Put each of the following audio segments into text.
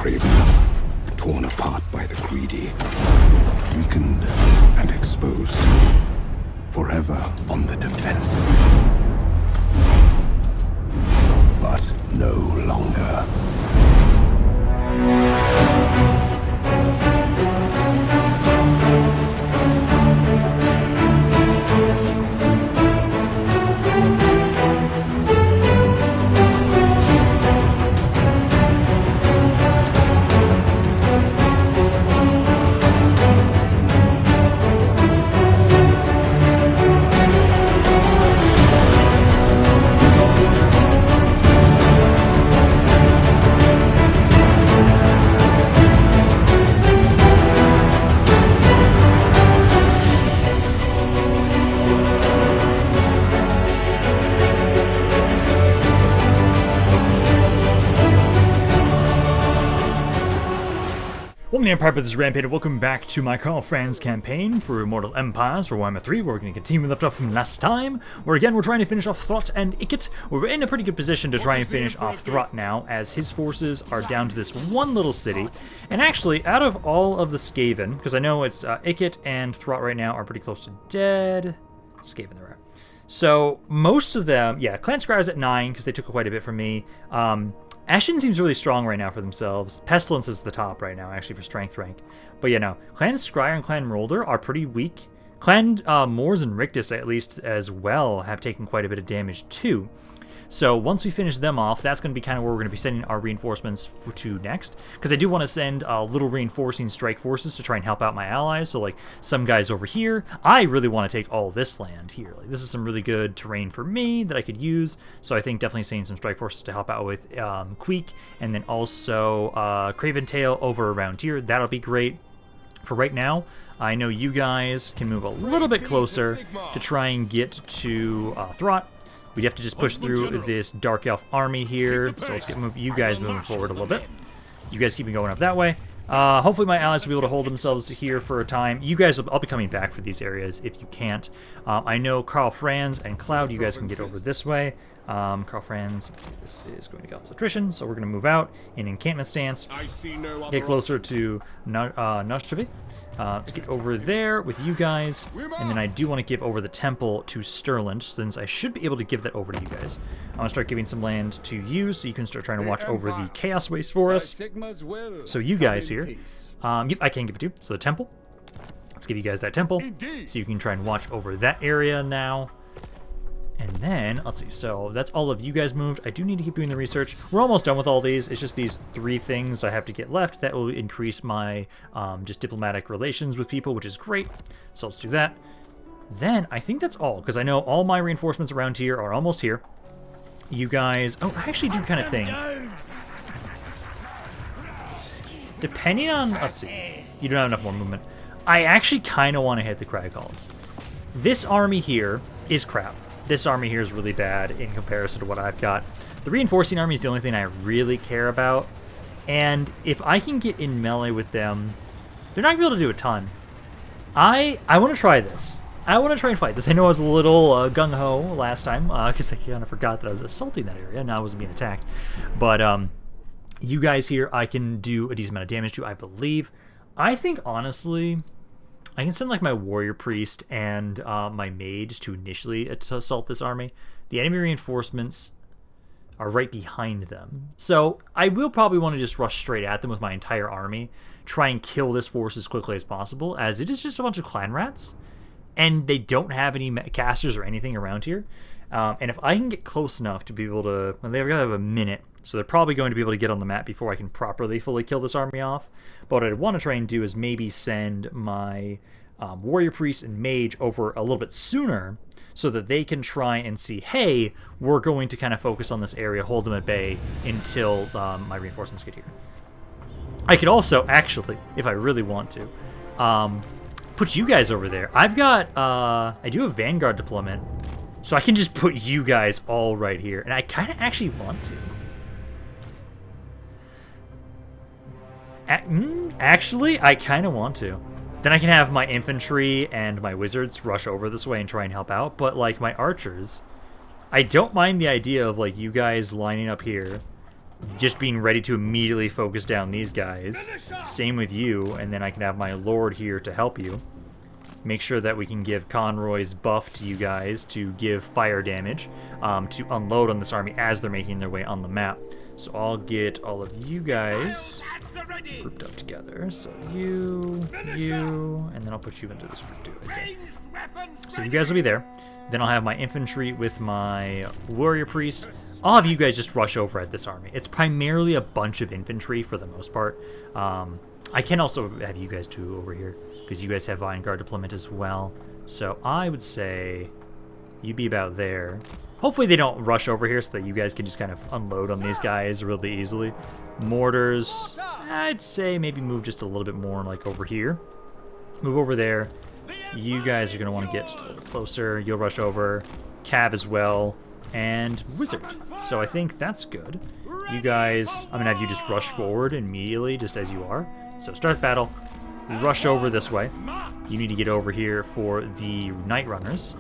craven, torn apart by the greedy, weakened and exposed, forever on the defense. But no longer. Welcome to Empire, this is Rampaned, and welcome back to my Karl Franz campaign for Immortal Empires for WARHAMMER III, where we're going to continue we left off from last time, where again we're trying to finish off Throt and Ikit. We're in a pretty good position to try and finish off Throt now, as his forces are down to this one little city. And actually, out of all of the Skaven, because I know it's Ikit and Throt right now are pretty close to dead. Skaven, they're right. So most of them, yeah, Clan Scry's at 9, because they took quite a bit from me. Ashen seems really strong right now for themselves. Pestilence is the top right now, actually, for strength rank. But yeah, no. Clan Scryer and Clan Rolder are pretty weak. Clan Moors and Rictus, at least, as well, have taken quite a bit of damage, too. So once we finish them off, that's going to be kind of where we're going to be sending our reinforcements to next. Because I do want to send little reinforcing strike forces to try and help out my allies. So like some guys over here. I really want to take all this land here. Like, this is some really good terrain for me that I could use. So I think definitely sending some strike forces to help out with Queek. And then also Craven Tail over around here. That'll be great. For right now, I know you guys can move a little bit closer to try and get to Throt. We have to just push through this Dark Elf army here, so let's get you guys moving forward a little bit. You guys keep me going up that way. Hopefully my allies will be able to hold themselves here for a time. You guys, I'll be coming back for these areas if you can't. I know Karl Franz and Cloud, you guys can get over this way. Karl Franz, let's see, this is going to cause attrition, so we're going to move out in encampment stance. Get closer to Noshchevi. Get over there with you guys, and then I do want to give over the temple to Stirland, since I should be able to give that over to you guys. I'm going to start giving some land to you, so you can start trying to watch over the Chaos Waste for us. So you guys here, yep, I can give it to you. So the temple, let's give you guys that temple, so you can try and watch over that area now. And then, let's see, so that's all of you guys moved. I do need to keep doing the research. We're almost done with all these. It's just these 3 things that I have to get left. That will increase my just diplomatic relations with people, which is great. So let's do that. Then, I think that's all, because I know all my reinforcements around here are almost here. You guys, oh, I actually do kind of think, depending on, let's see, you don't have enough more movement. I actually kind of want to hit the Crag halls. This army here is crap. This army here is really bad in comparison to what I've got. The reinforcing army is the only thing I really care about. And if I can get in melee with them, they're not going to be able to do a ton. I want to try this. I want to try and fight this. I know I was a little gung-ho last time, because I kind of forgot that I was assaulting that area, and I wasn't being attacked. But you guys here, I can do a decent amount of damage to, I believe. I think, honestly, I can send like my warrior priest and my mage to initially assault this army. The enemy reinforcements are right behind them. So I will probably want to just rush straight at them with my entire army, try and kill this force as quickly as possible, as it is just a bunch of clan rats, and they don't have any casters or anything around here. And if I can get close enough to be able to, well, they're going to have a minute, so they're probably going to be able to get on the map before I can properly fully kill this army off. But what I want to try and do is maybe send my warrior priest and mage over a little bit sooner, so that they can try and see, hey, we're going to kind of focus on this area, hold them at bay until my reinforcements get here. I could also, actually, if I really want to, put you guys over there. I've got, I do have Vanguard deployment, so I can just put you guys all right here, and I kind of actually want to. Actually, I kind of want to. Then I can have my infantry and my wizards rush over this way and try and help out, but like my archers, I don't mind the idea of like you guys lining up here just being ready to immediately focus down these guys. Same with you, and then I can have my Lord here to help you. Make sure that we can give Conroy's buff to you guys to give fire damage to unload on this army as they're making their way on the map. So I'll get all of you guys grouped up together. So you, and then I'll put you into this group too, I'd say. So you guys will be there. Then I'll have my infantry with my warrior priest. I'll have you guys just rush over at this army. It's primarily a bunch of infantry for the most part. I can also have you guys two over here, because you guys have Vanguard deployment as well. So I would say you'd be about there. Hopefully they don't rush over here so that you guys can just kind of unload on these guys really easily. Mortars, I'd say maybe move just a little bit more like over here. Move over there. You guys are going to want to get just a little bit closer. You'll rush over. Cav as well. And Wizard. So I think that's good. You guys, I'm going to have you just rush forward immediately, just as you are. So start battle. Rush over this way. You need to get over here for the Night Runners.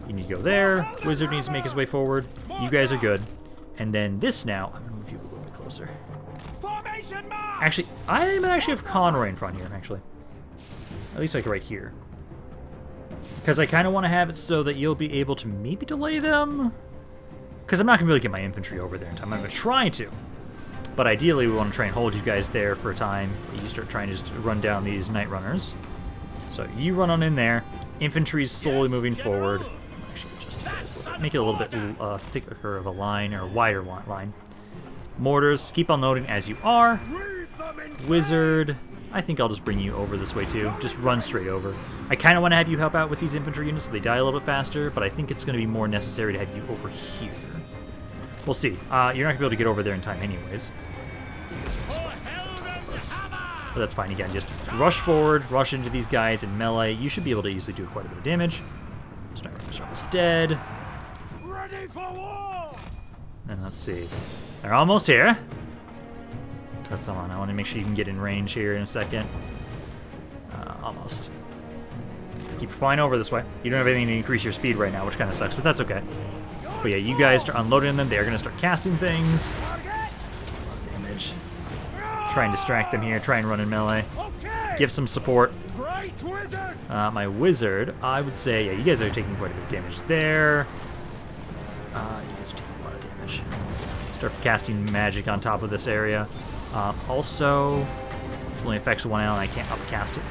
You need to go there. Wizard needs to make his way forward. You guys are good. And then this now, I'm going to move you a little bit closer. Actually, I'm actually have Conroy in front here, actually. At least like right here. Because I kind of want to have it so that you'll be able to maybe delay them. Because I'm not going to be able to get my infantry over there in time. I'm going to try to. But ideally, we want to try and hold you guys there for a time. You start trying to just run down these Night Runners. So you run on in there. Infantry's slowly moving forward. Actually, just make it a little bit thicker of a line, or a wider line. Mortars, keep on loading as you are. Wizard, I think I'll just bring you over this way too. Just run straight over. I kind of want to have you help out with these infantry units so they die a little bit faster, but I think it's going to be more necessary to have you over here. We'll see. You're not going to be able to get over there in time anyways. But that's fine. Again, just rush forward, rush into these guys in melee. You should be able to easily do quite a bit of damage. Sniper is dead. Ready for war! And let's see. They're almost here. That's on. I want to make sure you can get in range here in a second. Almost. Keep flying over this way. You don't have anything to increase your speed right now, which kind of sucks, but that's okay. But yeah, you guys start unloading them. They're going to start casting things. That's a lot of damage. Try and distract them here. Try and run in melee. Give some support. My wizard, I would say, yeah, you guys are taking quite a bit of damage there. You guys are taking a lot of damage. Start casting magic on top of this area. Also, this only affects one ally, and I can't upcast it.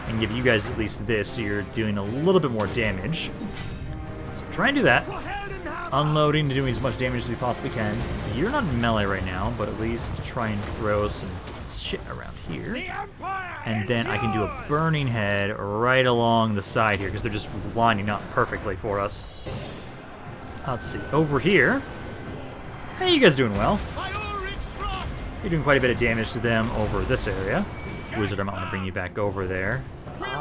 And give you guys at least this, so you're doing a little bit more damage. So try and do that. Unloading to doing as much damage as we possibly can. You're not in melee right now, but at least try and throw some shit around here. And then I can do a burning head right along the side here, because they're just lining up perfectly for us. Let's see, over here. Hey, you guys doing well. You're doing quite a bit of damage to them over this area. Wizard, I'm going to bring you back over there. Give you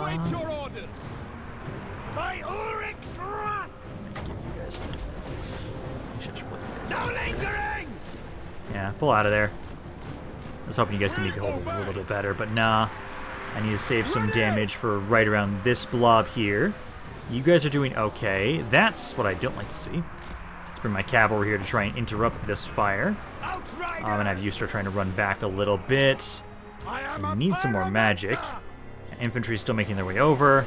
guys some defenses. no lingering! Yeah, pull out of there. I was hoping you guys could maybe hold it a little bit better, but nah. I need to save some damage for right around this blob here. You guys are doing okay. That's what I don't like to see. Let's bring my cav over here to try and interrupt this fire. I'm going to have you start trying to run back a little bit. I need some more magic. Infantry's still making their way over.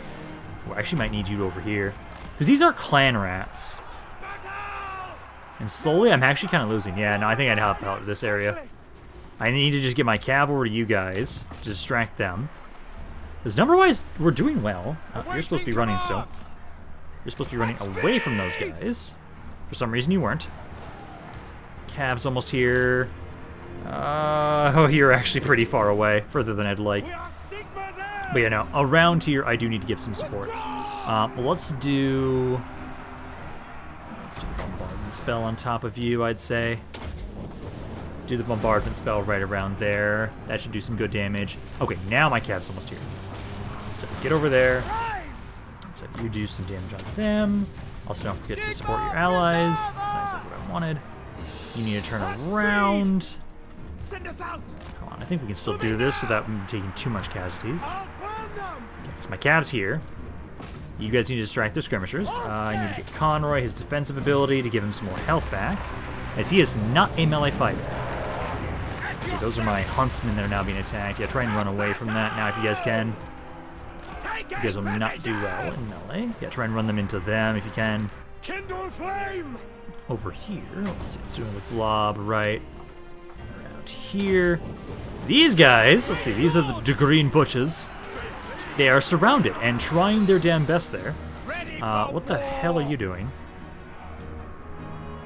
We actually might need you over here. Because these are clan rats. And slowly I'm actually kind of losing. Yeah, no, I think I'd help out this area. I need to just get my cav over to you guys to distract them. Because number-wise, we're doing well. You're supposed to be running still. You're supposed to be running away from those guys. For some reason you weren't. Cav's almost here. Oh, you're actually pretty far away. Further than I'd like. But yeah, no, around here I do need to give some support. Let's do the bombardment spell on top of you, I'd say. Do the bombardment spell right around there. That should do some good damage. Okay, now my cav's almost here. So get over there. So you do some damage on them. Also, don't forget to support your allies. That's not exactly what I wanted. You need to turn around. Come on, I think we can still do this without taking too much casualties. Okay, so my cav's here. You guys need to distract their skirmishers. I need to get Conroy his defensive ability to give him some more health back, as he is not a melee fighter. See, those are my huntsmen that are now being attacked. Yeah, try and run away from that now if you guys can. You guys will not do well in melee. Yeah, try and run them into them if you can. Kindle flame! Over here, let's see, it's doing the blob right around here. These guys, let's see, these are the green butches. They are surrounded and trying their damn best there. What the hell are you doing?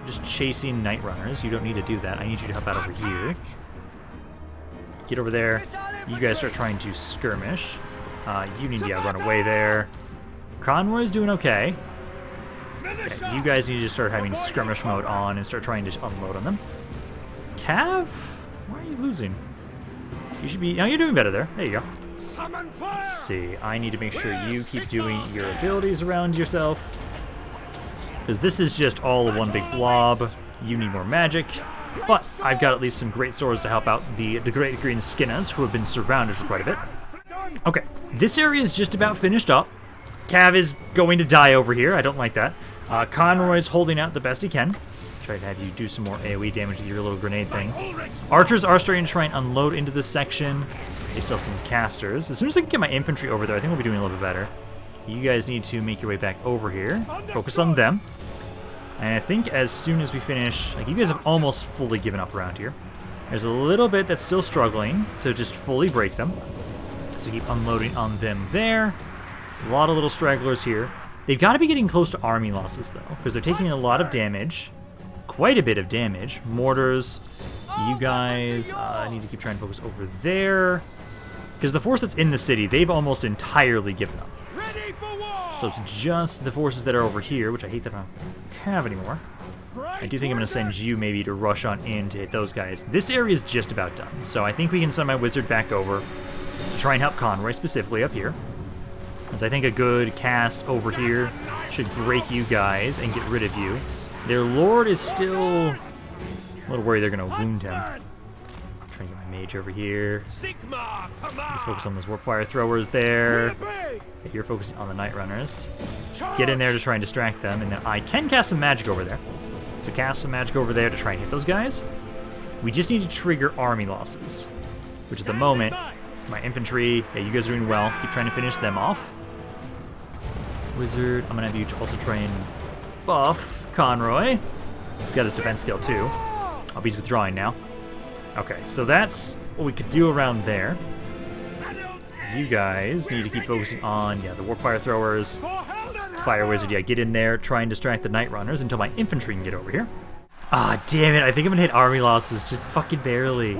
Just chasing night runners. You don't need to do that. I need you to help out over here. Get over there. You guys start trying to skirmish. You need to run away there. Conroy's doing okay. Yeah, you guys need to start having skirmish mode on and start trying to unload on them. Cav? Why are you losing? You should be... No, you're doing better there. There you go. Let's see. I need to make sure you keep doing your abilities around yourself. Because this is just all one big blob. You need more magic. But I've got at least some great swords to help out the great green skinners who have been surrounded for quite a bit. Okay, this area is just about finished up. Cav is going to die over here. I don't like that. Conroy's holding out the best he can. Try to have you do some more AoE damage with your little grenade things. Archers are starting to try and unload into this section. They still have some casters. As soon as I can get my infantry over there, I think we'll be doing a little bit better. You guys need to make your way back over here. Focus on them. And I think as soon as we finish... Like, you guys have almost fully given up around here. There's a little bit that's still struggling to just fully break them. So keep unloading on them there. A lot of little stragglers here. They've got to be getting close to army losses, though, because they're taking a lot of damage. Quite a bit of damage. Mortars. You guys need to keep trying to focus over there. Because the force that's in the city, they've almost entirely given up. So it's just the forces that are over here, which I hate that I don't have anymore. I do think I'm going to send you maybe to rush on in to hit those guys. This area is just about done, so I think we can send my wizard back over to try and help Conroy, specifically up here. Because I think a good cast over here should break you guys and get rid of you. Their lord is still a little worried they're going to wound him. Trying to get my mage over here. Sigmar, Just focus on those warp fire throwers there. Yeah, you're focusing on the night runners. Get in there to try and distract them, and then I can cast some magic over there. So cast some magic over there to try and hit those guys. We just need to trigger army losses, which at the moment, my infantry, yeah, you guys are doing well. Keep trying to finish them off. Wizard, I'm gonna have you also try and buff Conroy. He's got his defense skill too. Oh, he's withdrawing now. Okay, so that's what we could do around there. You guys need to keep focusing on, yeah, the warp fire throwers. Fire wizard, yeah, get in there, try and distract the night runners until my infantry can get over here. Ah, damn it, I think I'm gonna hit army losses just fucking barely.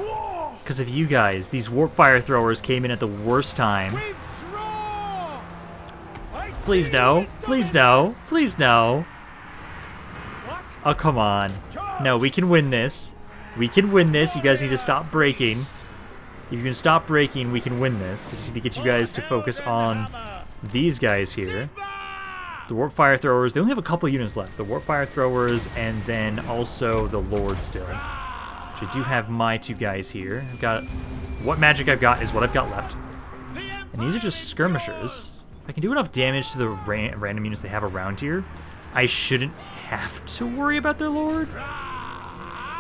Because of you guys. These warp fire throwers came in at the worst time. Please no, please no, please no. Oh, come on. No, we can win this. We can win this. You guys need to stop breaking. If you can stop breaking, we can win this. I just need to get you guys to focus on these guys here. The warp fire throwers, they only have a couple units left. The warp fire throwers and then also the lord still. Which I do have my two guys here. I've got... What magic I've got is what I've got left. And these are just skirmishers. If I can do enough damage to the random units they have around here, I shouldn't have to worry about their lord.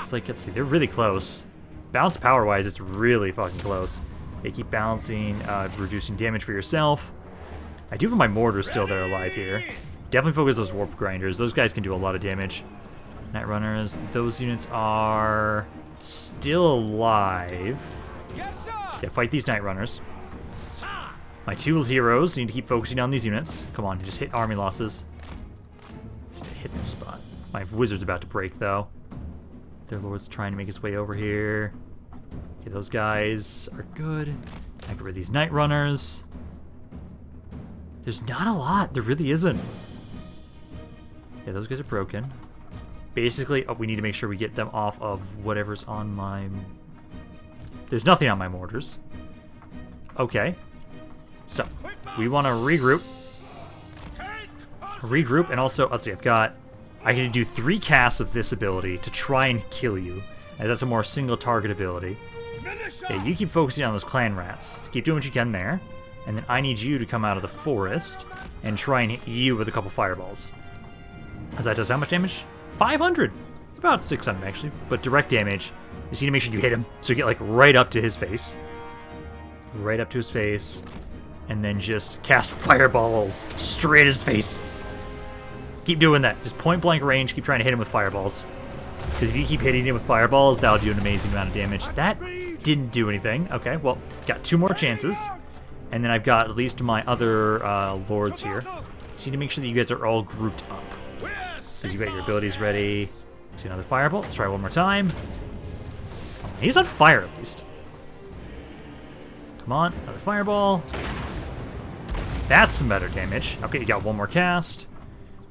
It's like, let's see, they're really close. Balance power-wise, it's really fucking close. They keep balancing, reducing damage for yourself. I do have my mortars still that are alive here. Definitely focus those warp grinders. Those guys can do a lot of damage. Night runners, those units are still alive. Yeah, fight these night runners. My two heroes need to keep focusing on these units. Come on, just hit army losses. Hit this spot. My wizard's about to break, though. Their lord's trying to make his way over here. Okay, those guys are good. I get rid of these night runners. There's not a lot. There really isn't. Yeah, those guys are broken. Basically, we need to make sure we get them off of whatever's on my... There's nothing on my mortars. Okay. So, we want to regroup. Regroup, and also, let's see, I can do 3 casts of this ability to try and kill you. And that's a more single target ability. Okay, you keep focusing on those clan rats. Keep doing what you can there. And then I need you to come out of the forest and try and hit you with a couple fireballs. As that does how much damage? 500! About 6 on him, actually. But direct damage, you just need to make sure you hit him. So you get, like, right up to his face. Right up to his face. And then just cast fireballs straight at his face. Keep doing that. Just point blank range. Keep trying to hit him with fireballs. Because if you keep hitting him with fireballs, that'll do an amazing amount of damage. That didn't do anything. Okay, well, got 2 more chances. And then I've got at least my other lords here. Just need to make sure that you guys are all grouped up. Because you've got your abilities ready. See another fireball. Let's try one more time. He's on fire at least. Come on, another fireball. That's some better damage. Okay, you got 1 more cast.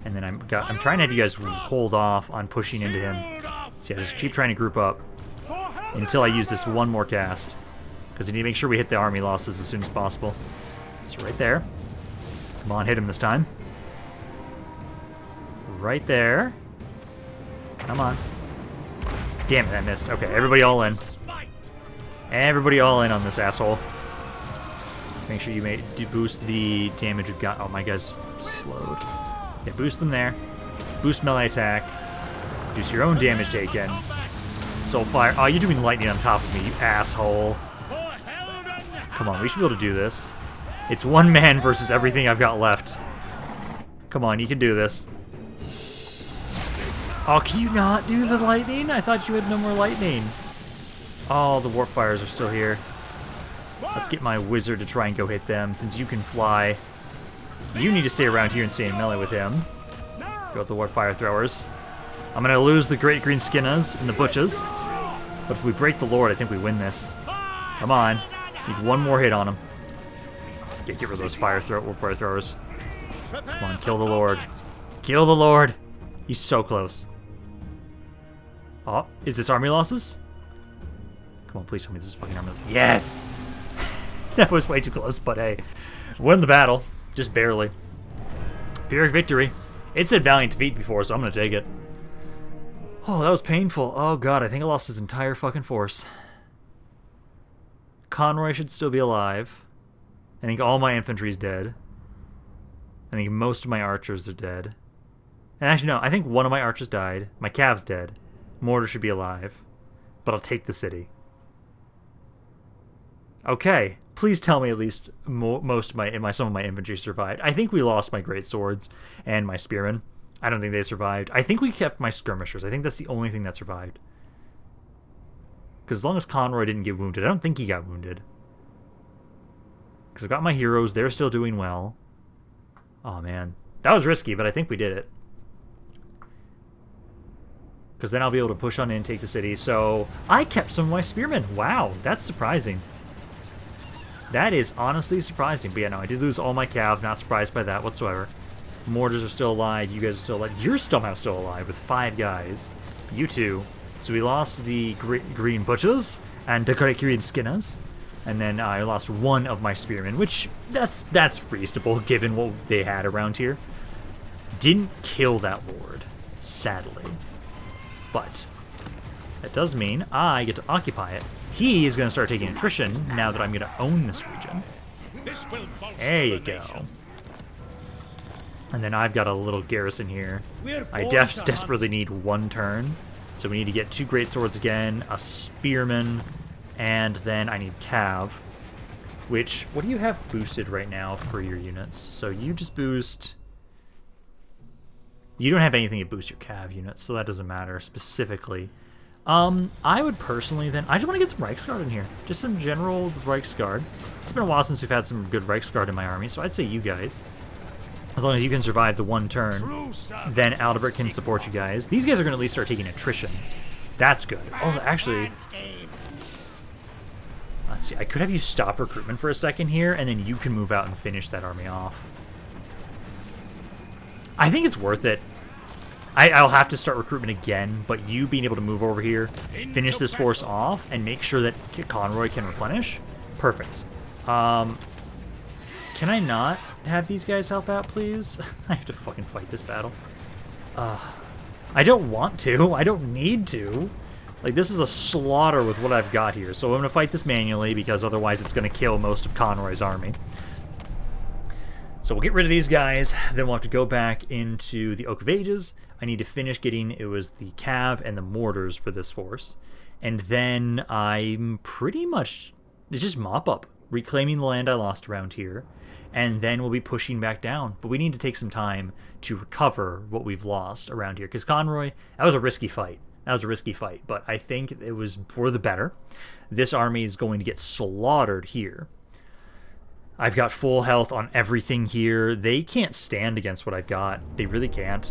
And then I'm trying to have you guys hold off on pushing into him. So yeah, just keep trying to group up until I use this 1 more cast. Because I need to make sure we hit the army losses as soon as possible. So right there. Come on, hit him this time. Right there. Come on. Damn it, I missed. Okay, everybody all in. Everybody all in on this asshole. Let's make sure you do boost the damage we've got. Oh, my guy's slowed. Yeah, boost them there. Boost melee attack. Reduce your own damage taken. Soul fire. Oh, you're doing lightning on top of me, you asshole. Come on, we should be able to do this. It's 1 man versus everything I've got left. Come on, you can do this. Oh, can you not do the lightning? I thought you had no more lightning. Oh, the warp fires are still here. Let's get my wizard to try and go hit them. Since you can fly, you need to stay around here and stay in melee with him. Go with the warp fire throwers. I'm going to lose the great green skinners and the butchers. But if we break the lord, I think we win this. Come on. Need 1 more hit on him. Get rid of those warp fire throwers. Come on, kill the lord. Kill the lord. He's so close. Oh, is this army losses? Come on, please tell me this is fucking army losses. Yes! That was way too close, but hey. Win the battle. Just barely. Pyrrhic victory. It said valiant defeat before, so I'm gonna take it. Oh, that was painful. Oh god, I think I lost his entire fucking force. Conroy should still be alive. I think all my infantry's dead. I think most of my archers are dead. And actually, no, I think 1 of my archers died. My cav's dead. Mortar should be alive. But I'll take the city. Okay. Please tell me at least most of some of my infantry survived. I think we lost my great swords and my spearmen. I don't think they survived. I think we kept my skirmishers. I think that's the only thing that survived. Because as long as Conroy didn't get wounded, I don't think he got wounded. Because I've got my heroes. They're still doing well. Oh, man. That was risky, but I think we did it. Because then I'll be able to push on in and take the city. So I kept some of my spearmen. Wow, that's surprising. That is honestly surprising. But yeah, no, I did lose all my cav. Not surprised by that whatsoever. Mortars are still alive. You guys are still alive. You're somehow still alive with 5 guys. You too. So we lost the green butchers and the green skinners. And then I lost 1 of my spearmen, which that's reasonable given what they had around here. Didn't kill that lord, sadly. But that does mean I get to occupy it. He is going to start taking attrition now that I'm going to own this region. There you go. And then I've got a little garrison here. I desperately need 1 turn. So we need to get 2 great swords again, a spearman, and then I need cav. Which, what do you have boosted right now for your units? So you just boost... You don't have anything to boost your cav units, so that doesn't matter specifically. I would personally then... I just want to get some Reichsguard in here. Just some general Reichsguard. It's been a while since we've had some good Reichsguard in my army, so I'd say you guys. As long as you can survive the 1 turn, then Aldebert can support you guys. These guys are going to at least start taking attrition. That's good. Oh, actually... Let's see, I could have you stop recruitment for a second here, and then you can move out and finish that army off. I think it's worth it. I'll have to start recruitment again, but you being able to move over here, finish this force off, and make sure that Conroy can replenish. Perfect. Can I not have these guys help out, please? I have to fucking fight this battle. I don't want to. I don't need to. Like, this is a slaughter with what I've got here. So I'm going to fight this manually, because otherwise it's going to kill most of Conroy's army. So So we'll get rid of these guys, then we'll have to go back into the Oak of Ages. I need to finish getting, it was the cav and the mortars for this force. And then I'm pretty much, it's just mop up, reclaiming the land I lost around here. And then we'll be pushing back down. But we need to take some time to recover what we've lost around here. Because Conroy, that was a risky fight. That was a risky fight. But I think it was for the better. This army is going to get slaughtered here. I've got full health on everything here. They can't stand against what I've got. They really can't.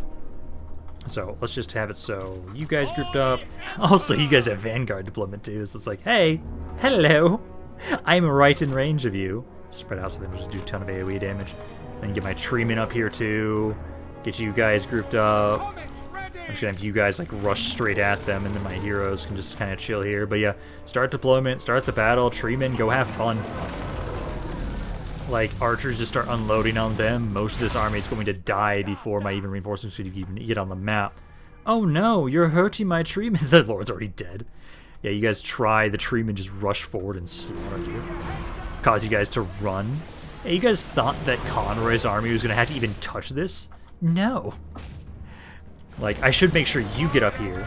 So let's just have it so you guys grouped up. Also, you guys have Vanguard deployment too. So it's like, hey, hello. I'm right in range of you. Spread out so they just do a ton of AoE damage. Then get my treemen up here too. Get you guys grouped up. I'm just gonna have you guys like rush straight at them, and then my heroes can just kind of chill here. But yeah, start deployment, start the battle. Treemen, go have fun. Like, archers just start unloading on them. Most of this army is going to die before my even reinforcements should even get on the map. Oh no, you're hurting my treemen. The Lord's already dead. Yeah, you guys try, the treemen just rush forward and slaughter you. Cause you guys to run. Hey, you guys thought that Conroy's army was going to have to even touch this? No. Like, I should make sure you get up here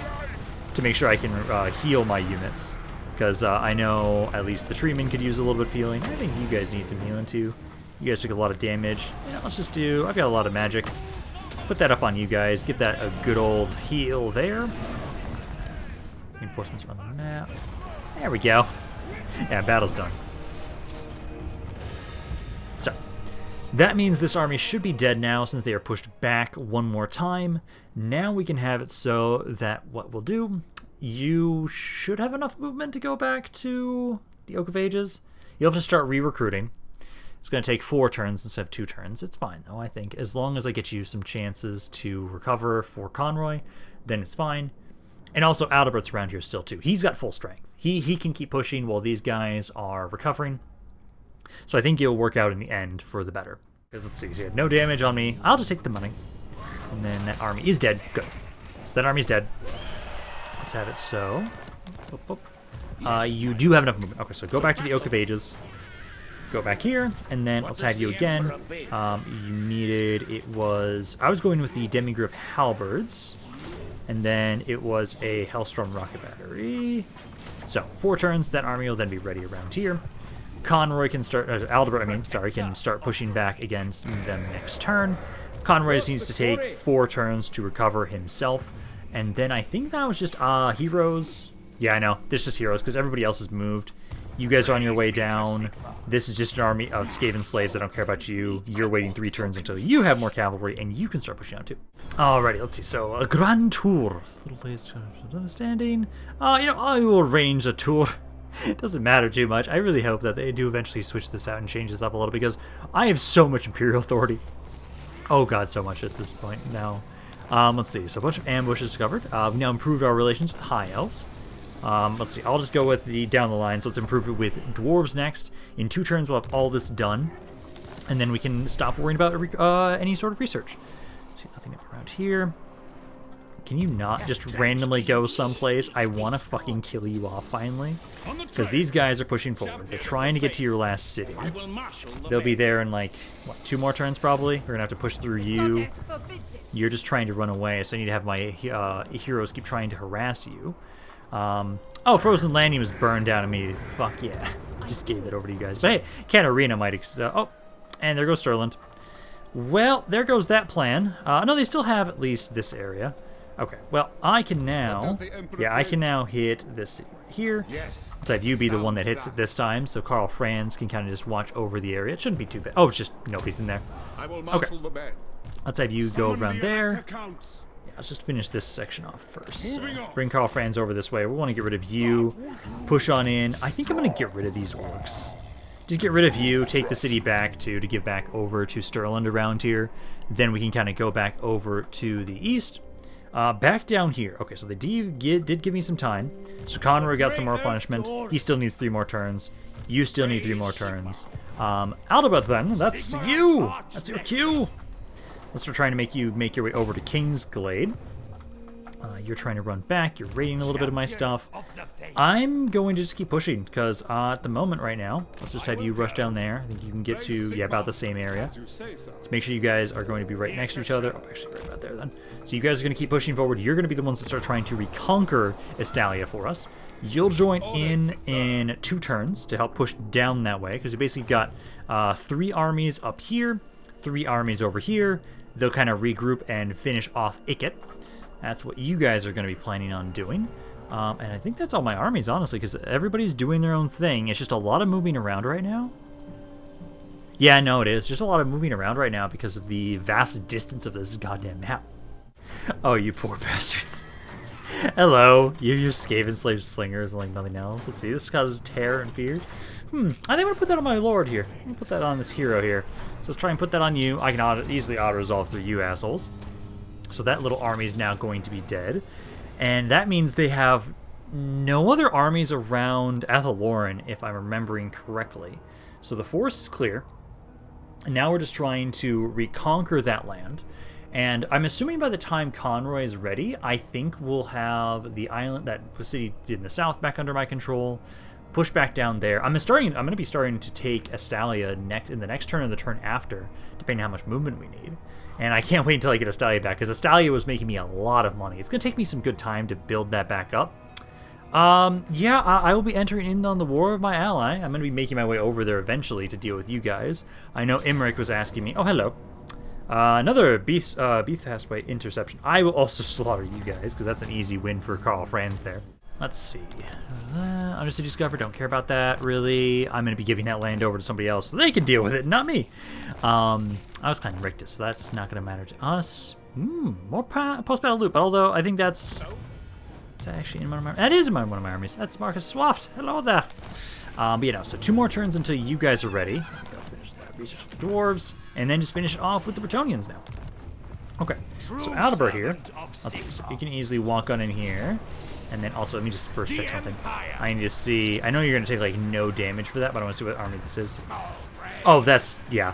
to make sure I can heal my units. Because I know at least the treemen could use a little bit of healing. I think you guys need some healing too. You guys took a lot of damage. Yeah, let's just do... I've got a lot of magic. Put that up on you guys. Give that a good old heal there. Reinforcements are on the map. There we go. Yeah, battle's done. So, that means this army should be dead now since they are pushed back one more time. Now we can have it so that what we'll do... You should have enough movement to go back to the Oak of Ages. You'll have to start re-recruiting. It's going to take 4 turns instead of 2 turns. It's fine, though, I think. As long as I get you some chances to recover for Conroy, then it's fine. And also, Adalbert's around here still, too. He's got full strength. He can keep pushing while these guys are recovering. So I think it'll work out in the end for the better. Because let's see, so you have no damage on me. I'll just take the money. And then that army is dead. Good. So that army's dead. Let's have it so. You do have enough movement. Okay, so go back to the Oak of Ages. Go back here, and then let's have you again. You needed, it was, I was going with the Demigraph Halberds, and then it was a Hellstorm Rocket Battery. So, 4 turns, that army will then be ready around here. Conroy can start, can start pushing back against them next turn. Conroy needs to take 4 turns to recover himself. And then I think that was just heroes. Yeah, I know. This is just heroes because everybody else has moved. You guys are on your way down. This is just an army of Skaven slaves. I don't care about you. You're waiting 3 turns until you have more cavalry, and you can start pushing out too. Alrighty, let's see. So, a grand tour. Little days of understanding. I will arrange a tour. It doesn't matter too much. I really hope that they do eventually switch this out and change this up a little because I have so much Imperial authority. Oh god, so much at this point now. Let's see, so a bunch of ambushes discovered. We've now improved our relations with High Elves. Let's see, I'll just go with the down the line, so let's improve it with Dwarves next. In 2 turns, we'll have all this done. And then we can stop worrying about any sort of research. Let's see, nothing up around here. Can you not just randomly go someplace? I want to fucking kill you off, finally. Because these guys are pushing forward. They're trying to get to your last city. They'll be there in, like, what, 2 more turns, probably? We're going to have to push through you. You're just trying to run away, so I need to have my heroes keep trying to harass you. Oh, Frozen Landing was burned down immediately. Fuck yeah. Just gave that over to you guys. But hey, Katarina might... oh, and there goes Sturland. Well, there goes that plan. No, they still have at least this area. Okay, well, I can now... Yeah, I can now hit this city right here. Let's have you be the one that hits it this time, so Karl Franz can kind of just watch over the area. It shouldn't be too bad. Oh, it's just nobody's in there. Okay. Let's have you go around there. Yeah, let's just finish this section off first. So bring Karl Franz over this way. We want to get rid of you. Push on in. I think I'm going to get rid of these orcs. Just get rid of you, take the city back to give back over to Sturland around here. Then we can kind of go back over to the east. Back down here. Okay, so they did give me some time. So Conroy got some more punishment. He still needs 3 more turns. You still need 3 more turns. Aldabeth then, that's you! That's your cue! Let's start trying to make you make your way over to Kingsglade. You're trying to run back. You're raiding a little bit of my stuff. I'm going to just keep pushing because at the moment right now, let's just have you rush down there. I think you can get to, yeah, about the same area. Let's make sure you guys are going to be right next to each other. Oh, actually, right about there then. So you guys are going to keep pushing forward. You're going to be the ones that start trying to reconquer Estalia for us. You'll join in 2 turns to help push down that way because you basically got 3 armies up here, 3 armies over here. They'll kind of regroup and finish off Ikit. That's what you guys are going to be planning on doing. And I think that's all my armies, honestly, because everybody's doing their own thing. It's just a lot of moving around right now. Yeah, no, it is. Just a lot of moving around right now because of the vast distance of this goddamn map. Oh, you poor bastards. Hello. You're Skaven slave slingers and like nothing else. Let's see. This causes terror and fear. I think I'm going to put that on my lord here. I'm going to put that on this hero here. So let's try and put that on you. I can easily auto-resolve through you assholes. So that little army is now going to be dead. And that means they have no other armies around Athaloran, if I'm remembering correctly. So the forest is clear. And now we're just trying to reconquer that land. And I'm assuming by the time Conroy is ready, I think we'll have the island, that city in the south, back under my control. Push back down there. I'm going to be starting to take Estalia in the next turn or the turn after, depending on how much movement we need. And I can't wait until I get Estalia back, because Estalia was making me a lot of money. It's going to take me some good time to build that back up. Yeah, I will be entering in on the War of my ally. I'm going to be making my way over there eventually to deal with you guys. I know Imric was asking me. Oh, hello. Another Beefhastway interception. I will also slaughter you guys, because that's an easy win for Karl Franz there. Let's see. Undercity Discover, don't care about that, really. I'm going to be giving that land over to somebody else so they can deal with it, not me. I was kind of Rictus, so that's not going to matter to us. More post-battle loot, but although I think that's... Is that actually in one of my... That is in one of my armies. That's Marcus Swaft. Hello there. But you know, so 2 more turns until you guys are ready. I'll finish that research with the dwarves, and then just finish it off with the Bretonnians now. Okay, so Aldebert here. Let's see, so you can easily walk on in here. And then also, let me just first check something. I need to see... I know you're going to take, like, no damage for that, but I want to see what army this is. Oh, that's... Yeah.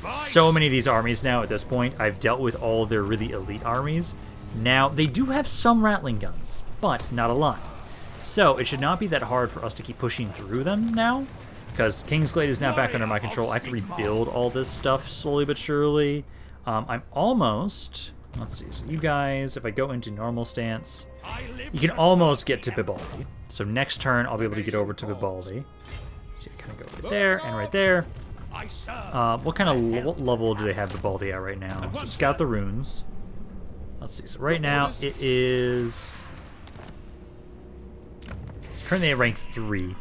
So many of these armies now at this point. I've dealt with all their really elite armies. Now, they do have some rattling guns, but not a lot. So, it should not be that hard for us to keep pushing through them now. Because Kingsglade is now back under my control. I have to rebuild all this stuff slowly but surely. I'm almost... Let's see, so you guys, if I go into normal stance, you can almost get to Bibaldi. So next turn, I'll be able to get over to Bibaldi. So you kind of go right there and right there. What kind of what level do they have Bibaldi at right now? So scout the runes. Let's see, so right now it is currently at rank 3.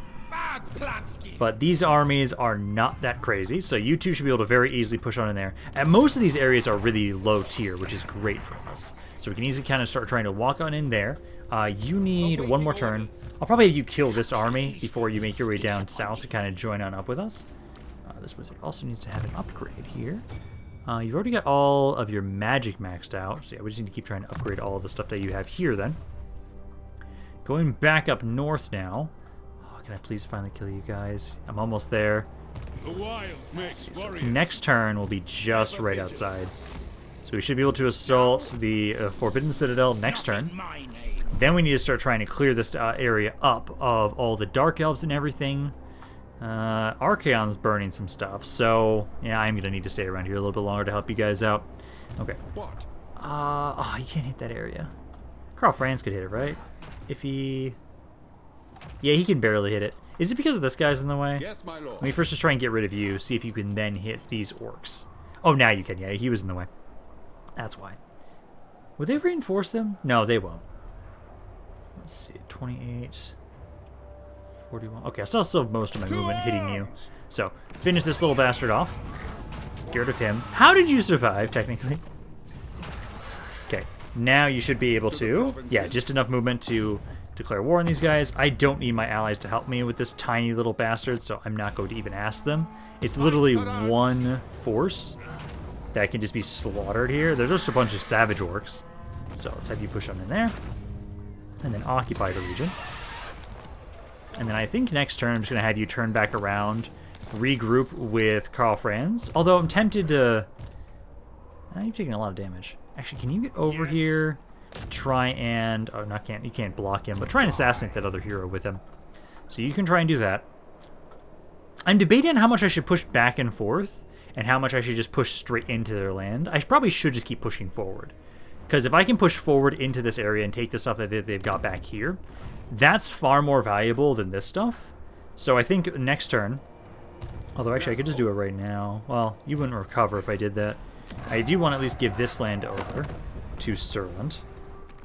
But these armies are not that crazy, so you two should be able to very easily push on in there. And most of these areas are really low tier, which is great for us. So we can easily kind of start trying to walk on in there. You need 1 more turn. I'll probably have you kill this army before you make your way down south to kind of join on up with us. This wizard also needs to have an upgrade here. You've already got all of your magic maxed out, so yeah, we just need to keep trying to upgrade all of the stuff that you have here then. Going back up north now. Can I please finally kill you guys? I'm almost there. So next turn will be just right outside. So we should be able to assault the Forbidden Citadel next turn. Then we need to start trying to clear this area up of all the Dark Elves and everything. Archaon's burning some stuff, so yeah, I'm going to need to stay around here a little bit longer to help you guys out. Okay. What? Oh, you can't hit that area. Karl Franz could hit it, right? If he... Yeah, he can barely hit it. Is it because of this guy's in the way? Yes, my lord. Let me first just try and get rid of you, see if you can then hit these orcs. Oh, now you can. Yeah, he was in the way. That's why. Would they reinforce them? No, they won't. Let's see, 28, 41. Okay, I still have most of my movement hitting you. So, finish this little bastard off. Get rid of him. How did you survive, technically? Okay, now you should be able to... Yeah, just enough movement to... declare war on these guys. I don't need my allies to help me with this tiny little bastard, so I'm not going to even ask them. It's literally 1 force that can just be slaughtered here. They're just a bunch of savage orcs. So let's have you push on in there. And then occupy the region. And then I think next turn I'm just going to have you turn back around, regroup with Karl Franz. Although I'm tempted to... you've taken a lot of damage. Actually, can you get over here? try and... Oh, not can't. You can't block him, but try and assassinate that other hero with him. So you can try and do that. I'm debating on how much I should push back and forth and how much I should just push straight into their land. I probably should just keep pushing forward. Because if I can push forward into this area and take the stuff that they've got back here, that's far more valuable than this stuff. So I think next turn... Although actually I could just do it right now. Well, you wouldn't recover if I did that. I do want to at least give this land over to Stirland. So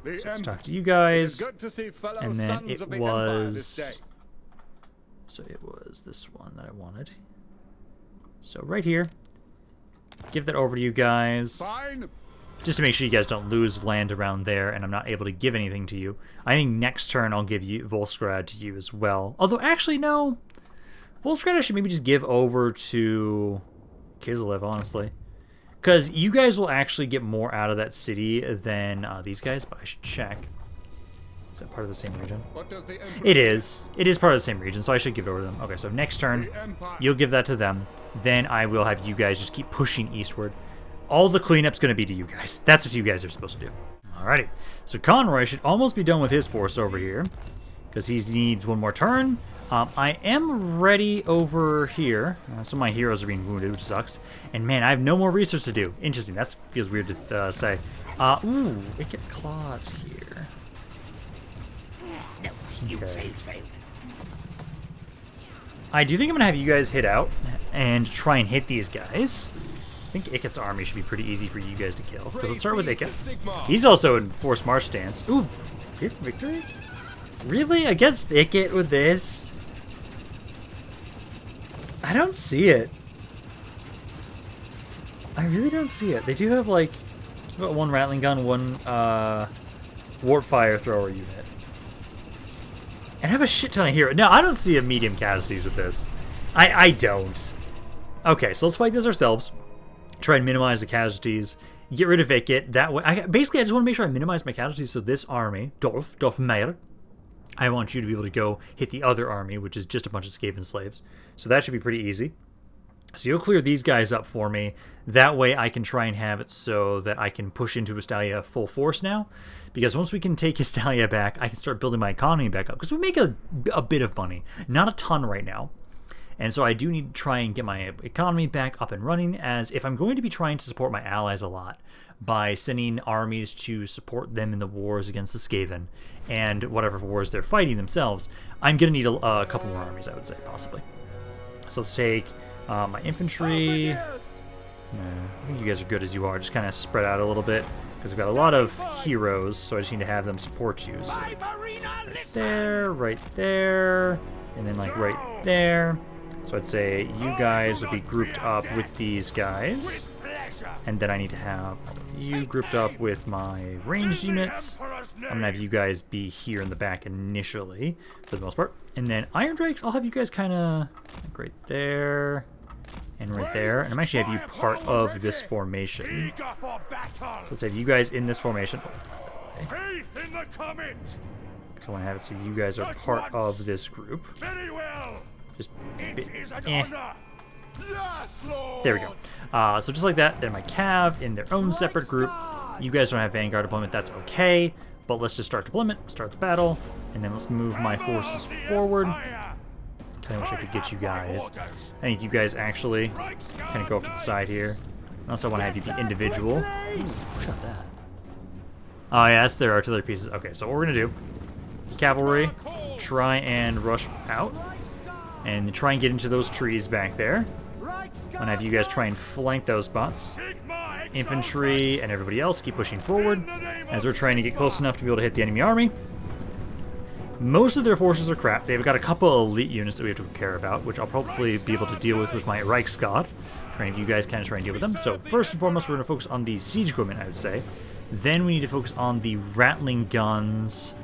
let's talk to you guys. And then it was... So it was this one that I wanted. So right here. Give that over to you guys. Fine. Just to make sure you guys don't lose land around there and I'm not able to give anything to you. I think next turn I'll give you Volsgrad to you as well. Although actually no. Volsgrad I should maybe just give over to Kislev, honestly. Because you guys will actually get more out of that city than these guys, but I should check. Is that part of the same region? It is. It is part of the same region, so I should give it over to them. Okay, so next turn, you'll give that to them. Then I will have you guys just keep pushing eastward. All the cleanup's going to be to you guys. That's what you guys are supposed to do. Alrighty. So Conroy should almost be done with his force over here. Because he needs one more turn. I am ready over here. Some of my heroes are being wounded, which sucks. And man, I have no more research to do. Interesting. That feels weird to say. Ooh, Wicked Claws here. No, you failed. I do think I'm going to have you guys hit out and try and hit these guys. I think Iket's army should be pretty easy for you guys to kill. Because let's start with Iket. He's also in forced march stance. Ooh, victory? Really? Against Iket with this? I don't see it. I really don't see it. They do have like one rattling gun, one warp fire thrower unit. And have a shit ton of heroes. No, I don't see a medium casualties with this. I don't. Okay, so let's fight this ourselves. Try and minimize the casualties. Get rid of Iket. That way, basically, I just want to make sure I minimize my casualties. So this army, Dolf Meyer, I want you to be able to go hit the other army, which is just a bunch of Skaven slaves. So that should be pretty easy. So you'll clear these guys up for me. That way I can try and have it so that I can push into Estalia full force now. Because once we can take Estalia back, I can start building my economy back up. Because we make a bit of money. Not a ton right now. And so I do need to try and get my economy back up and running, as if I'm going to be trying to support my allies a lot by sending armies to support them in the wars against the Skaven and whatever wars they're fighting themselves, I'm going to need a couple more armies, I would say, possibly. So let's take my infantry. I think you guys are good as you are. Just kind of spread out a little bit because we've got a lot of heroes, so I just need to have them support you. So right there, and then like right there. So I'd say you guys would be grouped up with these guys. And then I need to have you grouped up with my ranged units. I'm going to have you guys be here in the back initially, for the most part. And then Iron Drakes, I'll have you guys kind of like right there and right there. And I'm actually have you part of this formation. So let's have you guys in this formation. Okay. So I want to have it so you guys are part of this group. Just there we go. So just like that, they're my cav in their own separate group. You guys don't have Vanguard deployment, that's okay. But let's just start deployment, start the battle, and then let's move my forces forward. I wish I could get you guys. I think you guys actually kind of go off to the side here. I also want to have you be individual. Ooh, who shot that? Oh yeah, that's their artillery pieces. Okay, so what we're gonna do, cavalry, try and rush out. And try and get into those trees back there. I'm gonna have you guys try and flank those spots. Infantry and everybody else keep pushing forward as we're trying to get close enough to be able to hit the enemy army. Most of their forces are crap. They've got a couple of elite units that we have to care about, which I'll probably be able to deal with my Reichsgott. Trying to you guys kind of try and deal with them. So first and foremost, we're gonna focus on the siege equipment, I would say. Then we need to focus on the rattling guns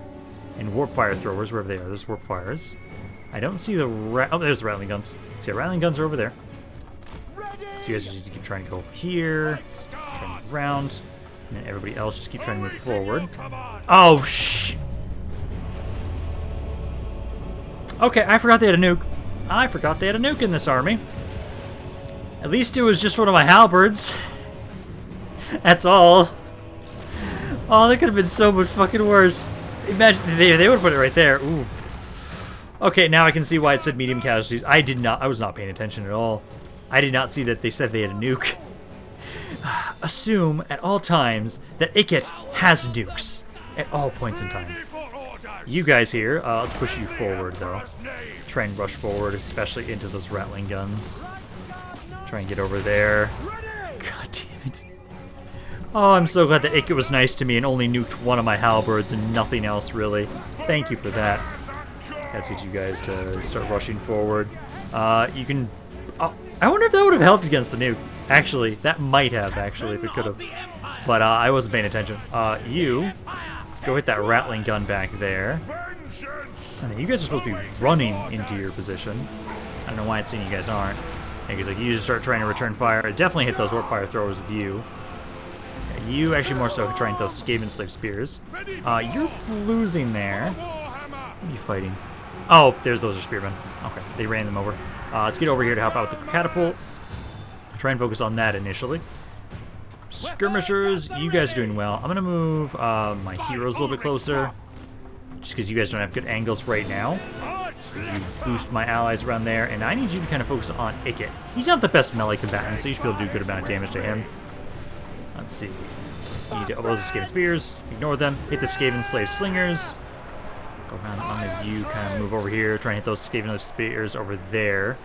and warp fire throwers, wherever they are. There's warp fires. I don't see the oh, there's the rattling guns. See, rattling guns are over there. So you guys just keep trying to go over here, turn around, and then everybody else just keep trying to move forward. Oh, shh. Okay, I forgot they had a nuke. I forgot they had a nuke in this army. At least it was just one of my halberds. That's all. Oh, that could have been so much fucking worse. Imagine they would have put it right there. Ooh. Okay, now I can see why it said medium casualties. I was not paying attention at all. I did not see that they said they had a nuke. Assume at all times that Ikit has nukes at all points in time. You guys here, let's push you forward though. Try and rush forward, especially into those rattling guns. Try and get over there. God damn it. Oh, I'm so glad that Ikit was nice to me and only nuked one of my halberds and nothing else really. Thank you for that. Let's get you guys to start rushing forward. You can... Oh, I wonder if that would have helped against the nuke. Actually, that might have, actually, if it could have. But I wasn't paying attention. You, go hit that rattling gun back there. And you guys are supposed to be running into your position. I don't know why it's saying you guys aren't. Because like, you just start trying to return fire. It definitely hit those warp fire throwers with you. Yeah, you actually more so trying those Skaven Slave Spears. You're losing there. What are you fighting? Oh, those are spearmen. Okay, they ran them over. Let's get over here to help out with the catapult. Try and focus on that initially. Skirmishers, you guys are doing well. I'm gonna move my heroes a little bit closer, just because you guys don't have good angles right now. So you boost my allies around there, and I need you to kind of focus on Ikit. He's not the best melee combatant, so you should be able to do a good amount of damage to him. Let's see. You need to oppose the Skaven Spears, ignore them, hit the Skaven Slave Slingers. Go around on you, kind of move over here, try and hit those Skaven Spears over there.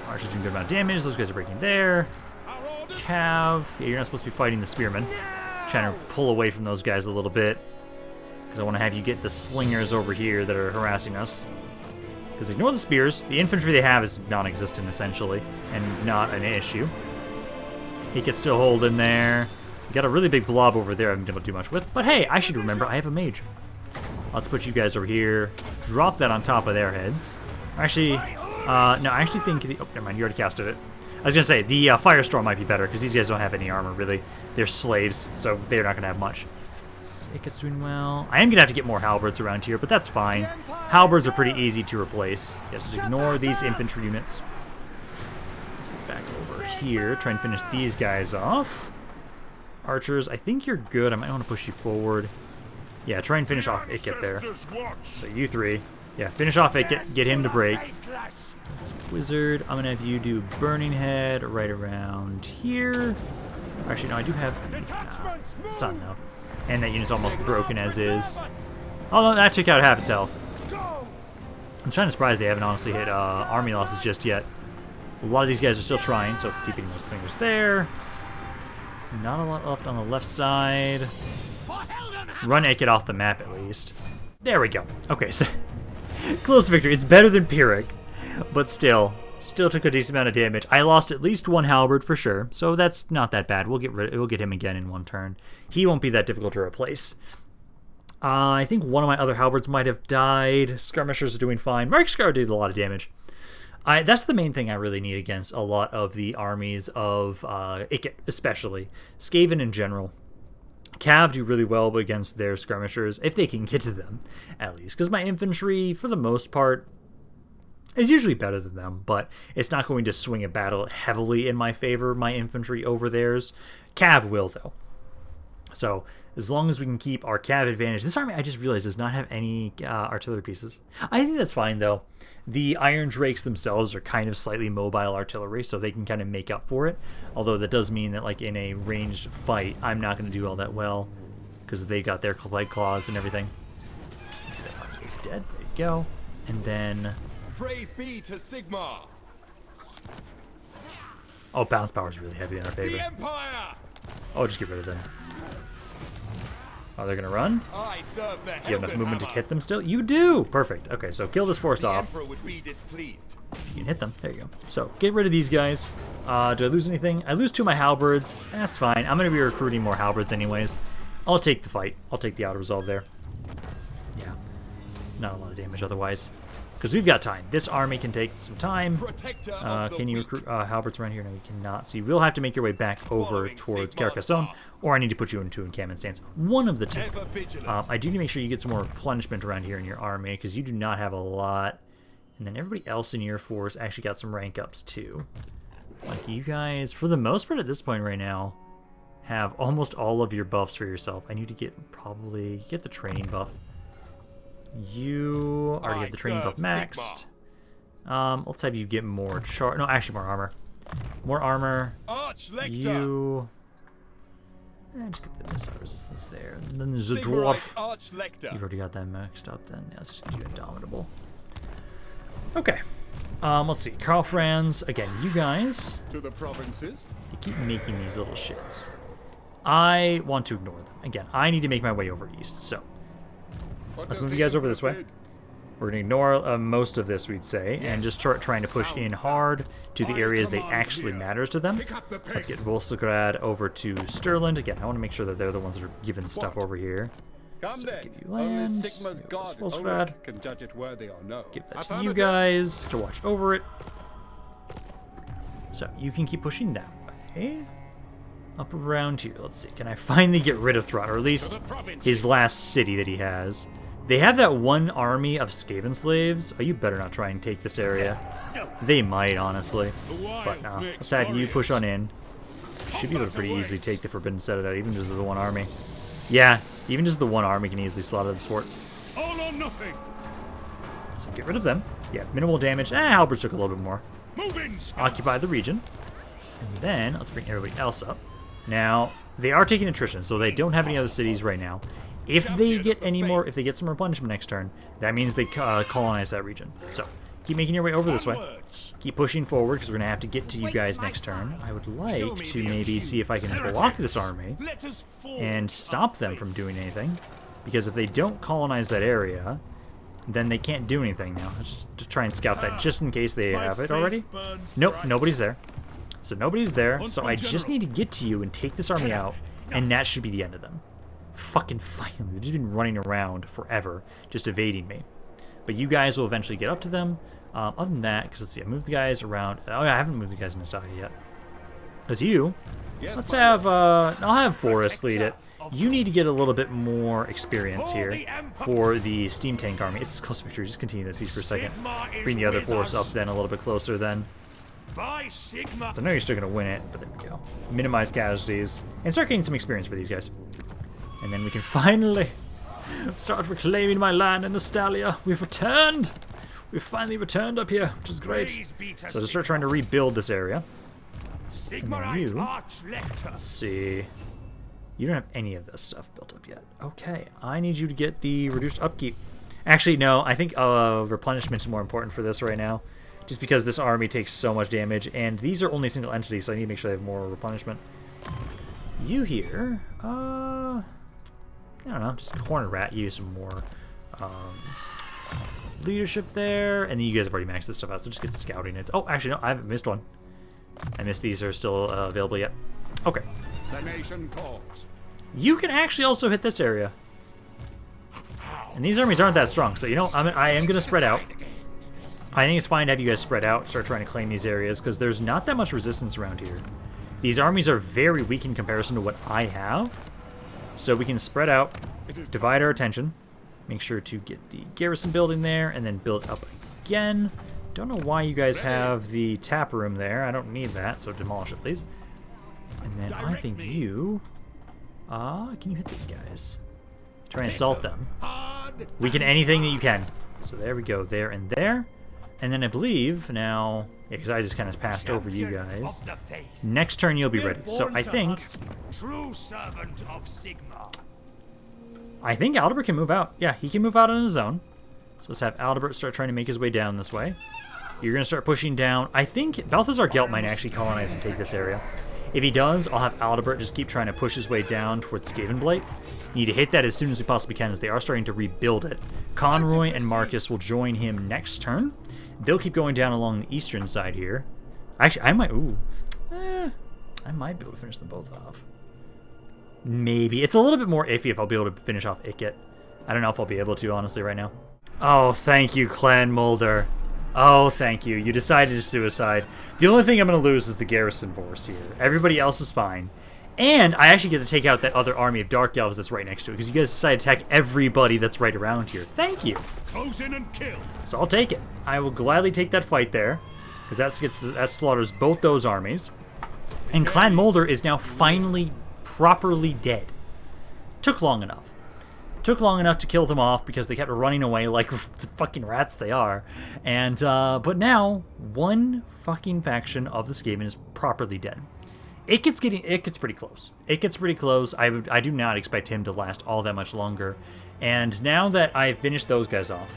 Archer's doing a good amount of damage, those guys are breaking there. Cav, yeah, you're not supposed to be fighting the Spearmen. Trying to pull away from those guys a little bit. Because I want to have you get the Slingers over here that are harassing us. Because ignore the Spears, the infantry they have is non-existent essentially, and not an issue. He can still hold in there. You got a really big blob over there I haven't been able to do much with. But hey, I should remember I have a mage. Let's put you guys over here. Drop that on top of their heads. Actually, no, I actually think the... Oh, never mind, you already casted it. I was going to say, the Firestorm might be better, because these guys don't have any armor, really. They're slaves, so they're not going to have much. Ikit's doing well. I am going to have to get more halberds around here, but that's fine. Halberds are pretty easy to replace. Yes, just ignore these infantry units. Let's get back over here. Try and finish these guys off. Archers, I think you're good. I might want to push you forward. Yeah, try and finish off Ikit there. So you three. Yeah, finish off Ikit. Get him to break. Wizard, I'm going to have you do Burning Head right around here. Actually, no, I do have... it's not enough. And that unit's almost broken as is. Although, that took out half its health. I'm kind of surprised they haven't honestly hit army losses just yet. A lot of these guys are still trying, so keeping those slingers there. Not a lot left on the left side. Run Ikit off the map at least. There we go. Okay, so... close victory. It's better than Pyrrhic, but still took a decent amount of damage. I lost at least one halberd for sure, so that's not that bad. We'll get him again in one turn. He won't be that difficult to replace. I think one of my other halberds might have died. Skirmishers are doing fine. Mark Scar did a lot of damage. That's the main thing I really need against a lot of the armies of Ikit, especially. Skaven in general. Cav do really well against their skirmishers, if they can get to them, at least. Because my infantry, for the most part, is usually better than them, but it's not going to swing a battle heavily in my favor, my infantry over theirs. Cav will, though. So, as long as we can keep our Cav advantage. This army, I just realized, does not have any artillery pieces. I think that's fine, though. The Iron Drakes themselves are kind of slightly mobile artillery, so they can kind of make up for it. Although that does mean that, like, in a ranged fight, I'm not going to do all that well, because they got their leg claws and everything. Let's see, that fucker is dead. There you go. And then... Praise be to Sigmar. Oh, bounce power is really heavy in our favor. The Empire. Oh, just get rid of them. Oh, they're gonna run? I serve the Do you have enough movement to hit them still? You do! Perfect. Okay, so kill this force off. Emperor would be displeased. You can hit them. There you go. So, get rid of these guys. Do I lose anything? I lose 2 of my halberds. That's fine. I'm gonna be recruiting more halberds anyways. I'll take the fight. I'll take the auto-resolve there. Yeah. Not a lot of damage otherwise. Because we've got time. This army can take some time. Can you recruit halberds around here? No, you cannot. So you will have to make your way back over towards Carcassonne, or I need to put you into encampment stance. One of the two. I do need to make sure you get some more replenishment around here in your army, because you do not have a lot. And then everybody else in your force actually got some rank ups too. Like you guys, for the most part at this point right now, have almost all of your buffs for yourself. I need to probably get the training buff. You already have the training buff maxed. Let's have you get more no, actually more armor. More armor. You... just get the missile resistance there. And then there's a dwarf. You've already got that maxed up then. Yeah, let's just get you indomitable. Okay. Let's see. Karl Franz. Again, you guys. To the provinces. You keep making these little shits. I want to ignore them. Again, I need to make my way over east. So, let's move you guys over this way. We're going to ignore most of this, we'd say, and just start trying to push in hard to the areas that actually matters to them. Let's get Volsograd over to Stirland. Again, I want to make sure that they're the ones that are giving stuff over here. So give you land. Volsograd. Can judge it worthy or no. Give that to you guys to watch over it. So you can keep pushing that way. Up around here. Let's see. Can I finally get rid of Throt, or at least his last city that he has? They have that one army of Skaven slaves. Oh, you better not try and take this area. They might, honestly. But no. Let's have you push on in. Should be able to pretty easily take the Forbidden Citadel, even just the one army. Yeah, even just the one army can easily slaughter this fort. All or nothing. So get rid of them. Yeah, minimal damage. Halberds took a little bit more. Occupy the region. And then, let's bring everybody else up. Now, they are taking attrition, so they don't have any other cities right now. If they get any more, if they get some replenishment next turn, that means they colonize that region. So, keep making your way over this way. Keep pushing forward, because we're going to have to get to you guys next turn. I would like to maybe see if I can block this army and stop them from doing anything. Because if they don't colonize that area, then they can't do anything now. Let's just try and scout that just in case they have it already. Nope, nobody's there. So nobody's there, so I just need to get to you and take this army out, and that should be the end of them. Fucking finally. They've just been running around forever, just evading me. But you guys will eventually get up to them. Other than that, because let's see, I moved the guys around. Oh yeah, I haven't moved the guys in Mistaka yet. Because you, let's have, I'll have Boris lead it. You need to get a little bit more experience here for the steam tank army. It's close to victory. Just continue that siege for a second. Bring the other force up then a little bit closer then. So I know you're still going to win it, but there we go. Minimize casualties and start getting some experience for these guys. And then we can finally start reclaiming my land in Nostalia. We've returned! We've finally returned up here, which is great. So let's start trying to rebuild this area. And then you, let's see. You don't have any of this stuff built up yet. Okay, I need you to get the reduced upkeep. Actually, no, I think replenishment is more important for this right now. Just because this army takes so much damage, and these are only single entities, so I need to make sure they have more replenishment. You here, I don't know, just corner rat you some more leadership there, and then you guys have already maxed this stuff out, so just get scouting it. Oh, actually, no, I haven't missed one. I missed these are still available yet. Okay. The nation calls. You can actually also hit this area. And these armies aren't that strong, so you know, I am going to spread out. I think it's fine to have you guys spread out, start trying to claim these areas, because there's not that much resistance around here. These armies are very weak in comparison to what I have. So we can spread out, divide our attention, make sure to get the garrison building there, and then build up again. Don't know why you guys have the tap room there. I don't need that, so demolish it, please. And then I think you... can you hit these guys? Try and assault them. Weaken anything that you can. So there we go, there and there. And then I believe now, yeah, because I just kind of passed over you guys. Next turn you'll be ready. So I think... True servant of Sigmar. I think Aldebert can move out. Yeah, he can move out on his own. So let's have Aldebert start trying to make his way down this way. You're going to start pushing down. I think Balthazar Gelt might actually colonize and take this area. If he does, I'll have Aldebert just keep trying to push his way down towards Skavenblight. You need to hit that as soon as we possibly can, as they are starting to rebuild it. Conroy and Marcus will join him next turn. They'll keep going down along the eastern side here. Actually, I might... Ooh. I might be able to finish them both off. Maybe. It's a little bit more iffy if I'll be able to finish off Ikit. I don't know if I'll be able to, honestly, right now. Oh, thank you, Clan Mulder. Oh, thank you. You decided to suicide. The only thing I'm going to lose is the garrison force here. Everybody else is fine. And I actually get to take out that other army of Dark Elves that's right next to it, because you guys decided to attack everybody that's right around here. Thank you. Close in and kill. So I'll take it. I will gladly take that fight there, because that slaughters both those armies. And Clan Mulder is now finally properly dead. Took long enough. Took long enough to kill them off because they kept running away like the fucking rats they are. And, but now, one fucking faction of this game is properly dead. It gets pretty close. It gets pretty close. I do not expect him to last all that much longer. And now that I've finished those guys off,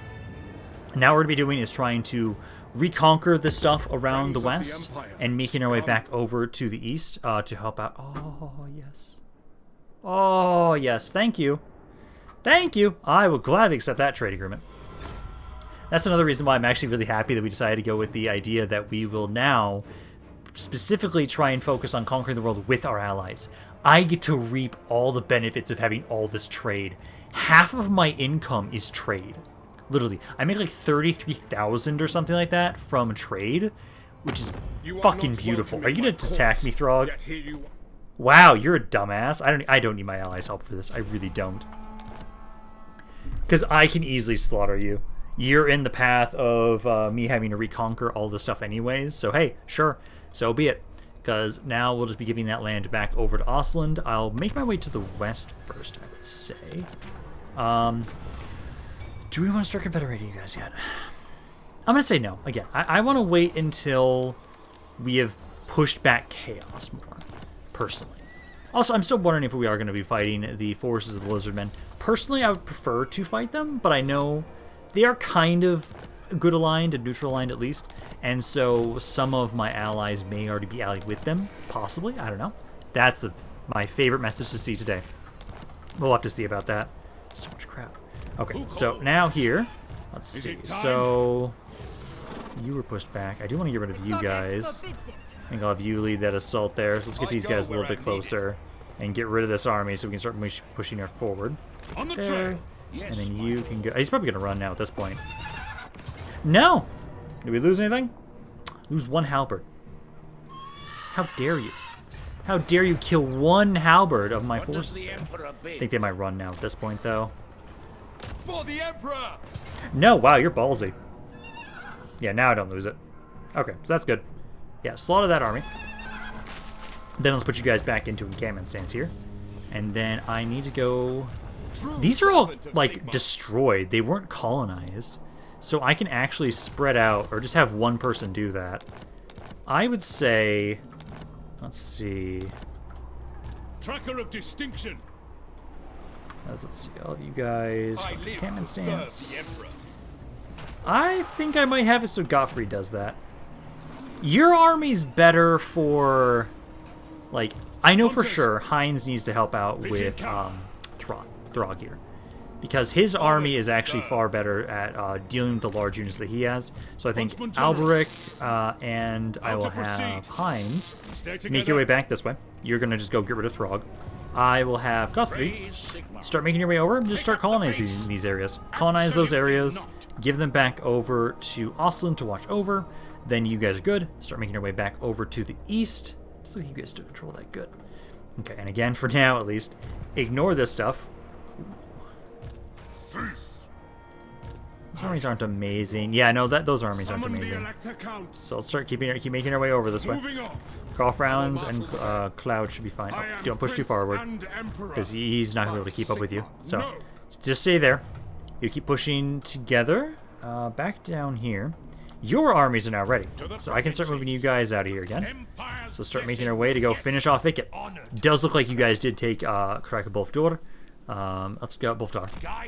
now what we're going to be doing is trying to reconquer the stuff around the west and making our way back over to the east to help out. Oh, yes. Oh, yes. Thank you. Thank you. I will gladly accept that trade agreement. That's another reason why I'm actually really happy that we decided to go with the idea that we will now specifically try and focus on conquering the world with our allies. I get to reap all the benefits of having all this trade. Half of my income is trade. Literally. I make like 33,000 or something like that from trade, which is fucking beautiful. Are you going to attack me, Throg? Wow, you're a dumbass. I don't need my allies' help for this. I really don't. Because I can easily slaughter you. You're in the path of me having to reconquer all this stuff anyways. So hey, sure. So be it. Because now we'll just be giving that land back over to Ostland. I'll make my way to the west first, I would say. Do we want to start confederating you guys yet? I'm going to say no. Again, I want to wait until we have pushed back chaos more, personally. Also, I'm still wondering if we are going to be fighting the forces of the Lizardmen. Personally, I would prefer to fight them, but I know they are kind of good aligned and neutral aligned at least, and so some of my allies may already be allied with them, possibly. I don't know. That's my favorite message to see today. We'll have to see about that. So much crap. Okay, so now here, let's see. So you were pushed back. I do want to get rid of you guys. I think I'll have you lead that assault there. So let's get these guys a little bit closer and get rid of this army so we can start pushing her forward. There. And then you can go. He's probably going to run now at this point. No! Did we lose anything? Lose one halberd. How dare you? How dare you kill one halberd of my forces? I think they might run now at this point, though. For the Emperor! No, wow, you're ballsy. Yeah, now I don't lose it. Okay, so that's good. Yeah, slaughter that army. Then let's put you guys back into encampment stance here. And then I need to go... These are all, like, destroyed. They weren't colonized. So I can actually spread out, or just have one person do that. I would say... Let's see... Tracker of distinction. Let's see, all of you guys... Encampment stance... I think I might have it so Godfrey does that. Your army's better for... Like, I know for sure Heinz needs to help out with Throg here. Because his army is actually far better at dealing with the large units that he has. So I think Alberic and I will have Heinz make your way back this way. You're going to just go get rid of Throg. I will have Guthrie start making your way over and just start colonizing these areas. Colonize those areas, give them back over to Ostland to watch over. Then you guys are good. Start making your way back over to the east. So you guys still control that good. Okay, and again, for now at least, ignore this stuff. Those armies aren't amazing. Yeah, no, those armies aren't amazing. So let's keep making our way over this way. Karl Franz and Cloud should be fine. Oh, don't push too forward, because he's not going to be able to keep up with you. So just stay there. You keep pushing together. Back down here. Your armies are now ready, so I can start moving you guys out of here again. So start making our way to go finish off Ikit. Does look like you guys did take Crag Bolfdor. Let's go Bolfdar.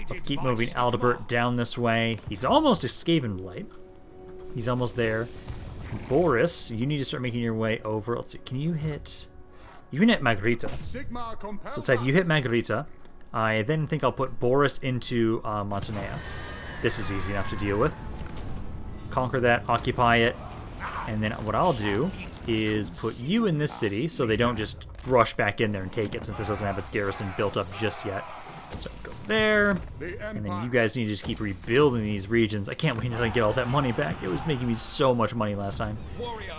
Let's keep moving Aldebert down this way. He's almost escaping Blight. He's almost there. Boris, you need to start making your way over. Let's see, can you hit... You can hit Margarita. So let's have you hit Margarita. I then think I'll put Boris into Montanus. This is easy enough to deal with. Conquer that, occupy it, and then what I'll do is put you in this city so they don't just rush back in there and take it since it doesn't have its garrison built up just yet. So go there, and then you guys need to just keep rebuilding these regions. I can't wait until I get all that money back. It was making me so much money last time.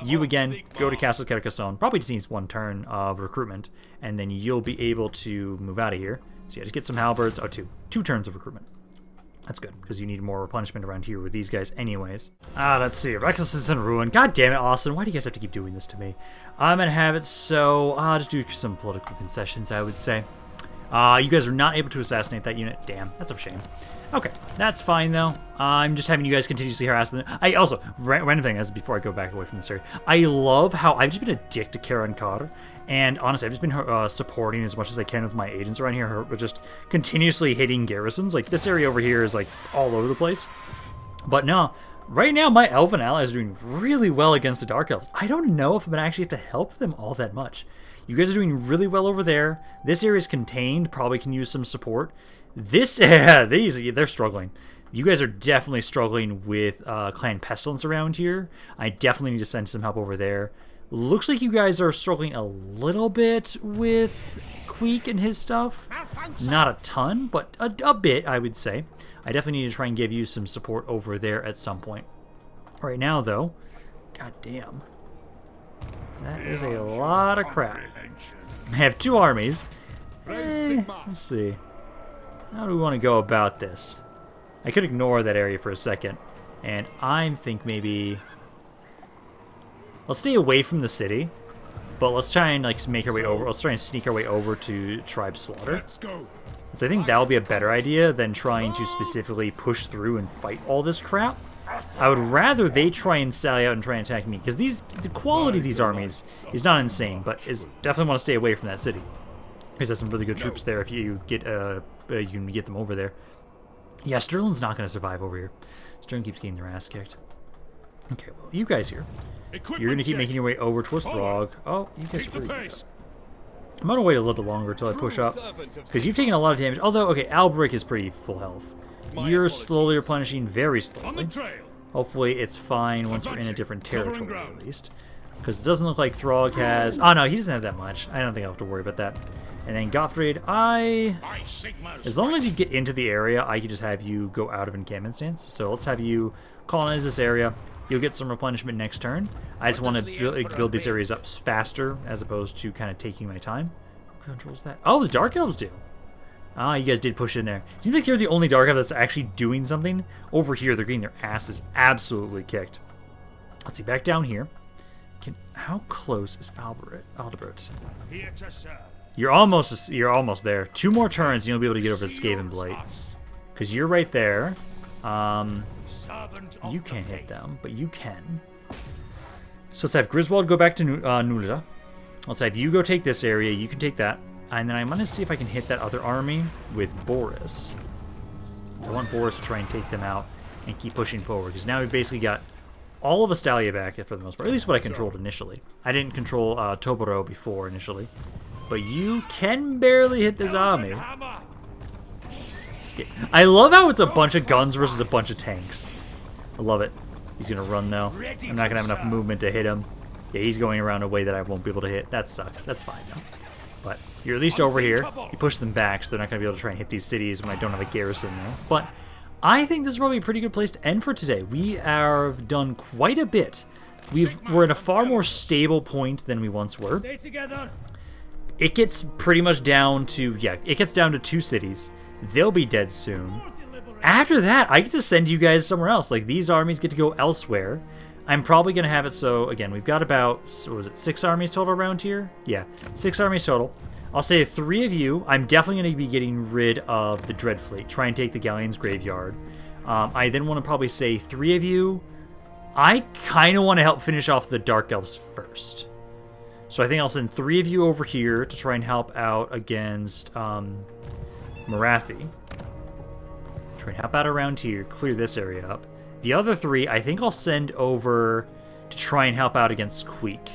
You again, go to Castle Carcassonne. Probably just needs one turn of recruitment, and then you'll be able to move out of here. So yeah, just get some halberds. Oh, two turns of recruitment. That's good, because you need more replenishment around here with these guys anyways. Let's see. Recklessness and Ruin. God damn it, Austin. Why do you guys have to keep doing this to me? I'm going to have it so... I'll just do some political concessions, I would say. You guys are not able to assassinate that unit. Damn, that's a shame. Okay, that's fine, though. I'm just having you guys continuously harass them. I also... Random thing, as before I go back away from this area. I love how I've just been a dick to Kara and Kar. And honestly, I've just been supporting as much as I can with my agents around here, but just continuously hitting garrisons. Like, this area over here is, like, all over the place. But no, right now my Elven allies are doing really well against the Dark Elves. I don't know if I'm going to actually have to help them all that much. You guys are doing really well over there. This area is contained, probably can use some support. This area, they're struggling. You guys are definitely struggling with Clan Pestilence around here. I definitely need to send some help over there. Looks like you guys are struggling a little bit with Queek and his stuff. Not a ton, but a bit, I would say. I definitely need to try and give you some support over there at some point. Right now, though, god damn. That is a lot of crap. I have 2 armies. Let's see. How do we want to go about this? I could ignore that area for a second. And I think maybe... Let's stay away from the city, but let's try and like make our way over. Let's try and sneak our way over to Tribe Slaughter. Let's go. Because I think that will be a better idea than trying to specifically push through and fight all this crap. I would rather they try and sally out and try and attack me, because the quality of these armies is not insane, but is definitely want to stay away from that city. Because there's some really good troops there if you get you can get them over there. Yeah, Sterling's not going to survive over here. Sterling keeps getting their ass kicked. Okay, well, you guys here. You're going to keep making your way over towards Throg. Oh, you guys are pretty good. I'm going to wait a little bit longer until I push up, because you've taken a lot of damage. Although, okay, Alberic is pretty full health. You're slowly replenishing, very slowly. Hopefully it's fine once we're in a different territory, at least. Because it doesn't look like Throg has... Oh, no, he doesn't have that much. I don't think I'll have to worry about that. And then Gottfried, as long as you get into the area, I can just have you go out of encampment stance. So let's have you colonize this area. You'll get some replenishment next turn. I just want to build these areas up faster, as opposed to kind of taking my time. Who controls that? Oh, the Dark Elves do. Ah, you guys did push in there. Seems like you're the only Dark Elf that's actually doing something. Over here, they're getting their asses absolutely kicked. Let's see, back down here. How close is Aldebert? You're almost there. 2 more turns, and you'll be able to get over the Skaven Blight. Because you're right there. You can't hit them, but you can. So let's have Griswold go back to Nulja. Let's have you go take this area. You can take that. And then I'm going to see if I can hit that other army with Boris. So I want Boris to try and take them out and keep pushing forward. Because now we've basically got all of Astalia back for the most part. At least what I controlled initially. I didn't control Toboro before initially. But you can barely hit this army. I love how it's a bunch of guns versus a bunch of tanks. I love it. He's going to run now. I'm not going to have enough movement to hit him. Yeah, he's going around a way that I won't be able to hit. That sucks. That's fine, though. But you're at least over here. You push them back, so they're not going to be able to try and hit these cities when I don't have a garrison there. But I think this is probably a pretty good place to end for today. We have done quite a bit. We're at a far more stable point than we once were. It gets pretty much down to, it gets down to 2 cities. They'll be dead soon. After that, I get to send you guys somewhere else. Like, these armies get to go elsewhere. I'm probably going to have it so, again, we've got about, what was it, 6 armies total around here? Yeah, 6 armies total. I'll say 3 of you, I'm definitely going to be getting rid of the Dread Fleet. Try and take the Galleon's Graveyard. I then want to probably say 3 of you, I kind of want to help finish off the Dark Elves first. So I think I'll send 3 of you over here to try and help out against Marathi. Try and help out around here, clear this area up. The other 3, I think I'll send over to try and help out against Queek.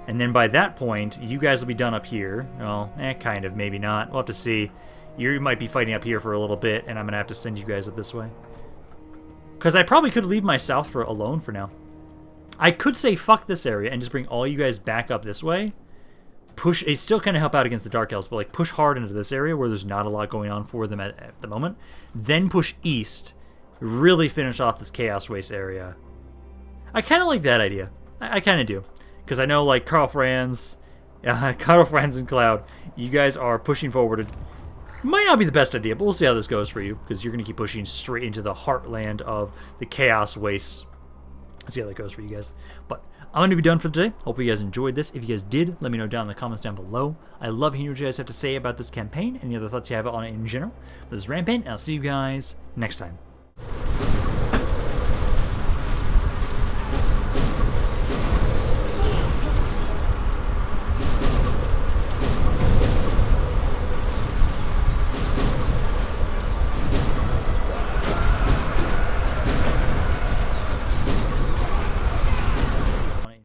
And then by that point, you guys will be done up here. Well, kind of, maybe not. We'll have to see. You might be fighting up here for a little bit, and I'm going to have to send you guys up this way. Because I probably could leave my south alone for now. I could say fuck this area and just bring all you guys back up this way. Push, it still kind of help out against the Dark Elves, but like push hard into this area where there's not a lot going on for them at the moment. Then push east. Really finish off this Chaos Waste area. I kind of like that idea. I kind of do. Because I know, like, Karl Franz and Cloud, you guys are pushing forward Might not be the best idea, but we'll see how this goes for you, because you're going to keep pushing straight into the heartland of the Chaos Wastes. See how that goes for you guys. But I'm going to be done for today. Hope you guys enjoyed this. If you guys did, let me know down in the comments down below. I love hearing what you guys have to say about this campaign, any other thoughts you have on it in general. This is Rampaned, and I'll see you guys next time.